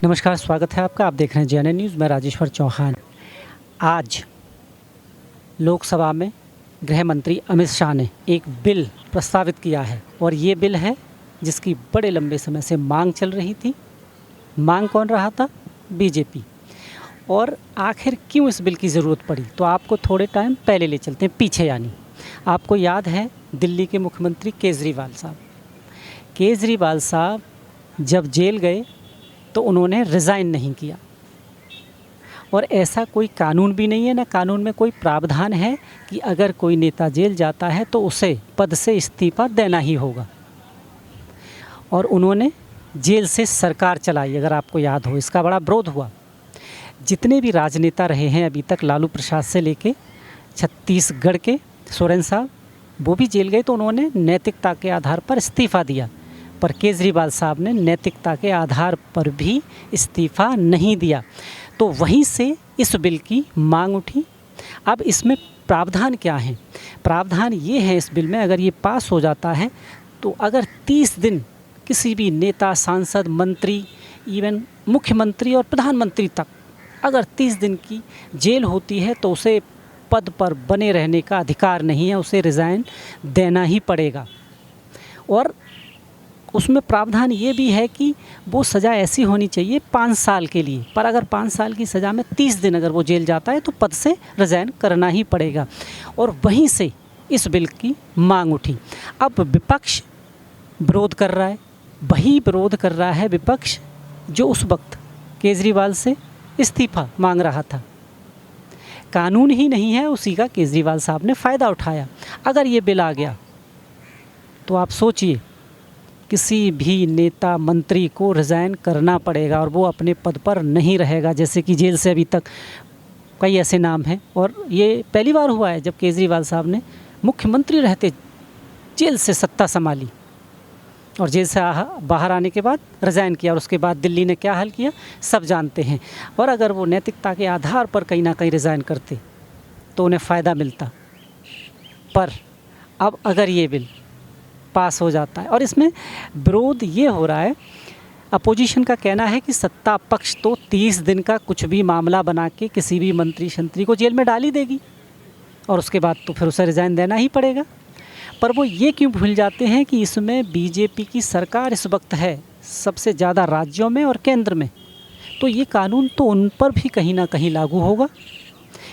नमस्कार, स्वागत है आपका। आप देख रहे हैं जेएनएन न्यूज़। मैं राजेश्वर चौहान। आज लोकसभा में गृह मंत्री अमित शाह ने एक बिल प्रस्तावित किया है और ये बिल है जिसकी बड़े लंबे समय से मांग चल रही थी। मांग कौन रहा था? बीजेपी। और आखिर क्यों इस बिल की ज़रूरत पड़ी, तो आपको थोड़े टाइम पहले ले चलते हैं, पीछे यानी। आपको याद है दिल्ली के मुख्यमंत्री केजरीवाल साहब जब जेल गए तो उन्होंने रिज़ाइन नहीं किया। और ऐसा कोई कानून भी नहीं है, ना कानून में कोई प्रावधान है कि अगर कोई नेता जेल जाता है तो उसे पद से इस्तीफ़ा देना ही होगा। और उन्होंने जेल से सरकार चलाई, अगर आपको याद हो। इसका बड़ा विरोध हुआ। जितने भी राजनेता रहे हैं अभी तक, लालू प्रसाद से लेके छत्तीसगढ़ के सोरेन साहब, वो भी जेल गए तो उन्होंने नैतिकता के आधार पर इस्तीफ़ा दिया। पर केजरीवाल साहब ने नैतिकता के आधार पर भी इस्तीफ़ा नहीं दिया। तो वहीं से इस बिल की मांग उठी। अब इसमें प्रावधान क्या है? प्रावधान ये है इस बिल में, अगर ये पास हो जाता है तो अगर 30 दिन किसी भी नेता, सांसद, मंत्री, इवन मुख्यमंत्री और प्रधानमंत्री तक अगर 30 दिन की जेल होती है तो उसे पद पर बने रहने का अधिकार नहीं है, उसे रिज़ाइन देना ही पड़ेगा। और उसमें प्रावधान ये भी है कि वो सज़ा ऐसी होनी चाहिए 5 साल के लिए, पर अगर 5 साल की सज़ा में 30 दिन अगर वो जेल जाता है तो पद से रिज़ाइन करना ही पड़ेगा। और वहीं से इस बिल की मांग उठी। अब विपक्ष विरोध कर रहा है, वही विरोध कर रहा है विपक्ष जो उस वक्त केजरीवाल से इस्तीफ़ा मांग रहा था। कानून ही नहीं है, उसी का केजरीवाल साहब ने फ़ायदा उठाया। अगर ये बिल आ गया तो आप सोचिए, किसी भी नेता, मंत्री को रिज़ाइन करना पड़ेगा और वो अपने पद पर नहीं रहेगा। जैसे कि जेल से अभी तक कई ऐसे नाम हैं, और ये पहली बार हुआ है जब केजरीवाल साहब ने मुख्यमंत्री रहते जेल से सत्ता संभाली और जेल से बाहर आने के बाद रिज़ाइन किया। और उसके बाद दिल्ली ने क्या हाल किया सब जानते हैं। और अगर वो नैतिकता के आधार पर कहीं ना कहीं रिज़ाइन करते तो उन्हें फ़ायदा मिलता। पर अब अगर ये बिल पास हो जाता है, और इसमें विरोध ये हो रहा है, अपोजिशन का कहना है कि सत्ता पक्ष तो 30 दिन का कुछ भी मामला बना के किसी भी मंत्री शंत्री को जेल में डाल ही देगी और उसके बाद तो फिर उसे रिज़ाइन देना ही पड़ेगा। पर वो ये क्यों भूल जाते हैं कि इसमें बीजेपी की सरकार इस वक्त है सबसे ज़्यादा राज्यों में और केंद्र में, तो ये कानून तो उन पर भी कहीं ना कहीं लागू होगा।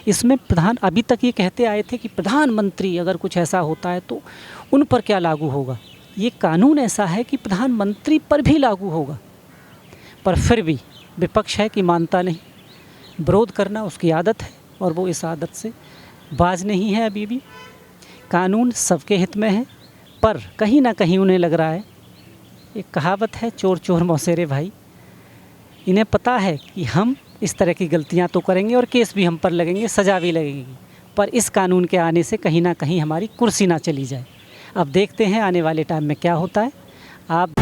इसमें अभी तक ये कहते आए थे कि प्रधानमंत्री अगर कुछ ऐसा होता है तो उन पर क्या लागू होगा। ये कानून ऐसा है कि प्रधानमंत्री पर भी लागू होगा। पर फिर भी विपक्ष है कि मानता नहीं। विरोध करना उसकी आदत है और वो इस आदत से बाज नहीं है। अभी भी कानून सबके हित में है, पर कहीं ना कहीं उन्हें लग रहा है, एक कहावत है, चोर चोर मौसेरे भाई। इन्हें पता है कि हम इस तरह की गलतियां तो करेंगे और केस भी हम पर लगेंगे, सज़ा भी लगेगी, पर इस कानून के आने से कहीं ना कहीं हमारी कुर्सी ना चली जाए। अब देखते हैं आने वाले टाइम में क्या होता है। आप